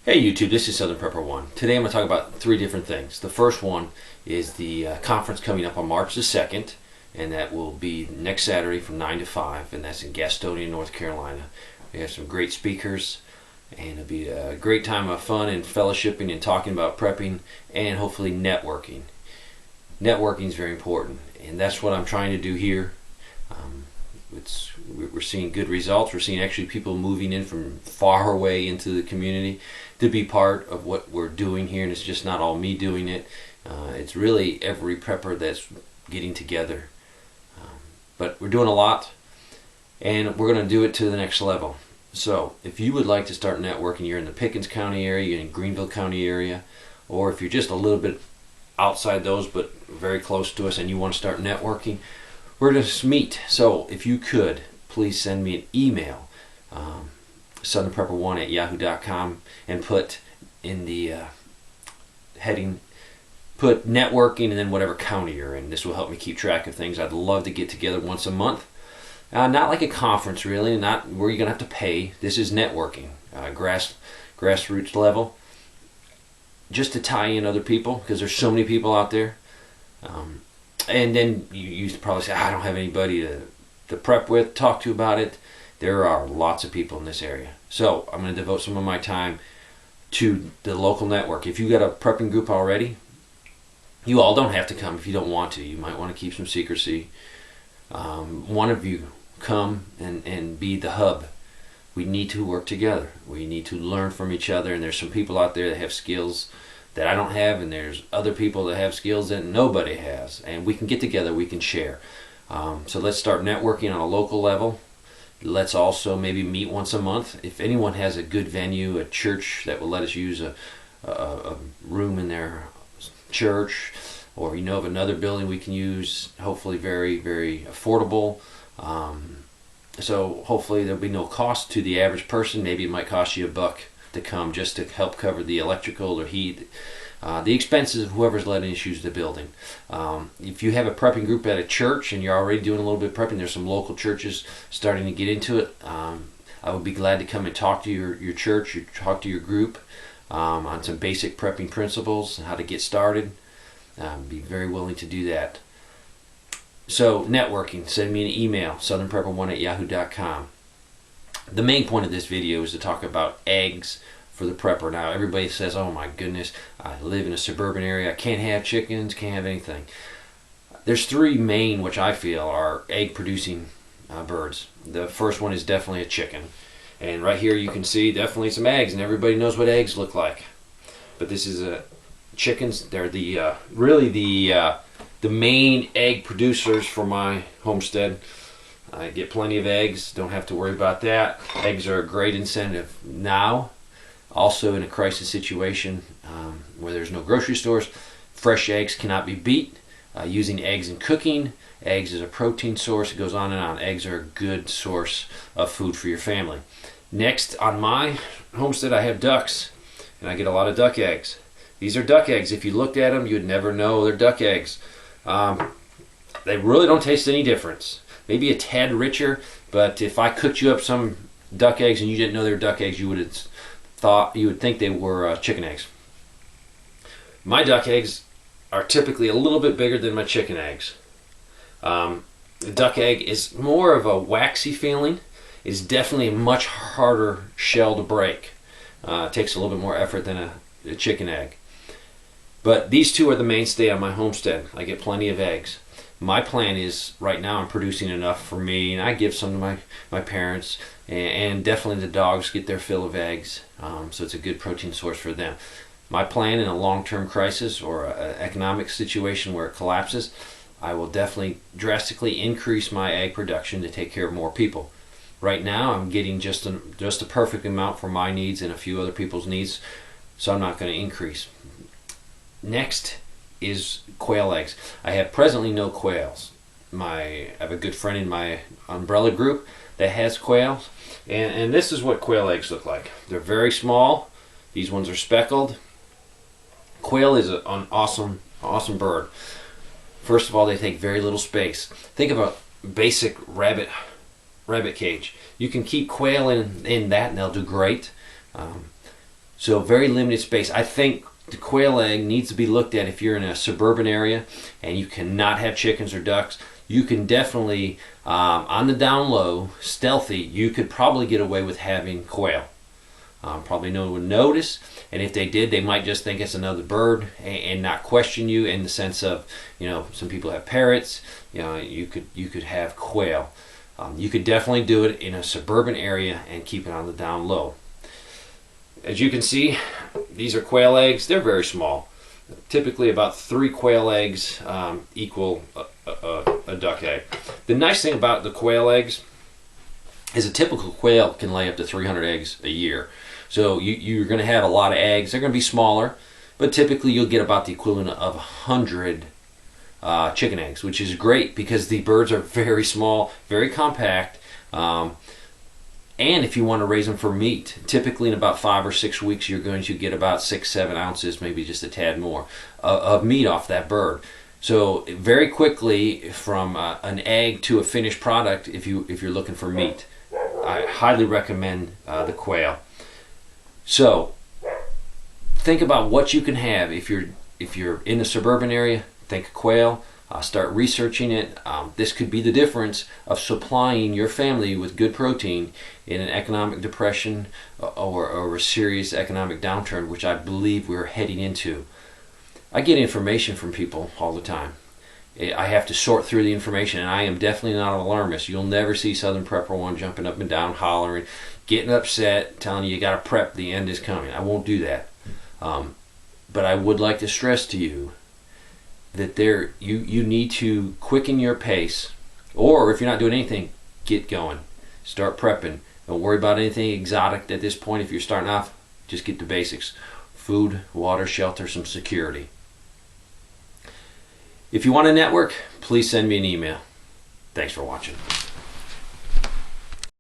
Hey YouTube, this is Southern Prepper 1. Today I'm going to talk about three different things. The first one is the conference coming up on March the 2nd, and that will be next Saturday from 9 to 5, and that's in Gastonia, North Carolina. We have some great speakers, and it'll be a great time of fun and fellowshipping and talking about prepping and hopefully networking. Networking is very important, and that's what I'm trying to do here. We're seeing good results. We're seeing actually people moving in from far away into the community to be part of what we're doing here, and it's just not all me doing it. It's really every prepper that's getting together. But we're doing a lot, and we're going to do it to the next level. So if you would like to start networking, you're in the Pickens County area, you're in Greenville County area, or if you're just a little bit outside those but very close to us and you want to start networking, we're going to meet. So if you could, please send me an email, southernprepper1@yahoo.com, and put in the heading, put networking and then whatever county you're in. This will help me keep track of things. I'd love to get together once a month. Not like a conference really, not where you're going to have to pay. This is networking, grassroots level, just to tie in other people because there's so many people out there. And then you probably say, I don't have anybody to prep with, talk to about it. There are lots of people in this area. So I'm going to devote some of my time to the local network. If you've got a prepping group already, you all don't have to come if you don't want to. You might want to keep some secrecy. One of you come and be the hub. We need to work together. We need to learn from each other. And there's some people out there that have skills that I don't have, and there's other people that have skills that nobody has, and we can get together, we can share. So let's start networking on a local level. Let's also maybe meet once a month. If anyone has a good venue, a church that will let us use a room in their church, or you know of another building we can use, hopefully very, very affordable. So hopefully there'll be no cost to the average person. Maybe it might cost you $1 to come just to help cover the electrical or heat, the expenses of whoever's letting us use the building. If you have a prepping group at a church and you're already doing a little bit of prepping, there's some local churches starting to get into it. I would be glad to come and talk to your church, or talk to your group on some basic prepping principles, how to get started. Be very willing to do that. So networking, send me an email, southernprepper1@yahoo.com. The main point of this video is to talk about eggs for the prepper. Now everybody says, oh my goodness, I live in a suburban area, I can't have chickens, can't have anything. There's three main, which I feel are egg producing birds. The first one is definitely a chicken. And right here you can see definitely some eggs, and everybody knows what eggs look like. But this is chickens. They're the really the main egg producers for my homestead. I get plenty of eggs, don't have to worry about that. Eggs are a great incentive now. Also in a crisis situation where there's no grocery stores, fresh eggs cannot be beat. Using eggs in cooking, eggs is a protein source, it goes on and on. Eggs are a good source of food for your family. Next, on my homestead I have ducks, and I get a lot of duck eggs. These are duck eggs. If you looked at them, you'd never know they're duck eggs. They really don't taste any difference. Maybe a tad richer, but if I cooked you up some duck eggs and you didn't know they were duck eggs, you would think they were chicken eggs. My duck eggs are typically a little bit bigger than my chicken eggs. The duck egg is more of a waxy feeling. It's definitely a much harder shell to break. It takes a little bit more effort than a chicken egg. But these two are the mainstay on my homestead. I get plenty of eggs. My plan is, right now I'm producing enough for me, and I give some to my parents, and definitely the dogs get their fill of eggs, so it's a good protein source for them. My plan in a long-term crisis or an economic situation where it collapses, I will definitely drastically increase my egg production to take care of more people. Right now I'm getting just a perfect amount for my needs and a few other people's needs, so I'm not going to increase. Next is quail eggs. I have presently no quails. I have a good friend in my umbrella group that has quails, and this is what quail eggs look like. They're very small. These ones are speckled. Quail is an awesome bird. First of all, they take very little space. Think of a basic rabbit rabbit cage. You can keep quail in that and they'll do great. So So very limited space. I think the quail egg needs to be looked at if you're in a suburban area and you cannot have chickens or ducks. You can definitely, on the down low, stealthy, you could probably get away with having quail. Probably no one would notice, and if they did, they might just think it's another bird and not question you in the sense of, some people have parrots. You could have quail. You could definitely do it in a suburban area and keep it on the down low. As you can see, these are quail eggs. They're very small. Typically about 3 quail eggs equal a duck egg. The nice thing about the quail eggs is a typical quail can lay up to 300 eggs a year. So you're going to have a lot of eggs. They're going to be smaller, but typically you'll get about the equivalent of 100 chicken eggs, which is great because the birds are very small, very compact. And if you want to raise them for meat, typically in about 5 or 6 weeks, you're going to get about 6-7 ounces, maybe just a tad more, of meat off that bird. So very quickly, from an egg to a finished product, if you're looking for meat, I highly recommend the quail. So think about what you can have if you're in a suburban area. Think quail. Start researching it. This could be the difference of supplying your family with good protein in an economic depression or a serious economic downturn, which I believe we're heading into. I get information from people all the time. I have to sort through the information, and I am definitely not an alarmist. You'll never see Southern Prepper One jumping up and down, hollering, getting upset, telling you got to prep, the end is coming. I won't do that. But I would like to stress to you that you need to quicken your pace, or if you're not doing anything, get going. Start prepping. Don't worry about anything exotic at this point. If you're starting off, just get the basics. Food, water, shelter, some security. If you want to network, please send me an email. Thanks for watching.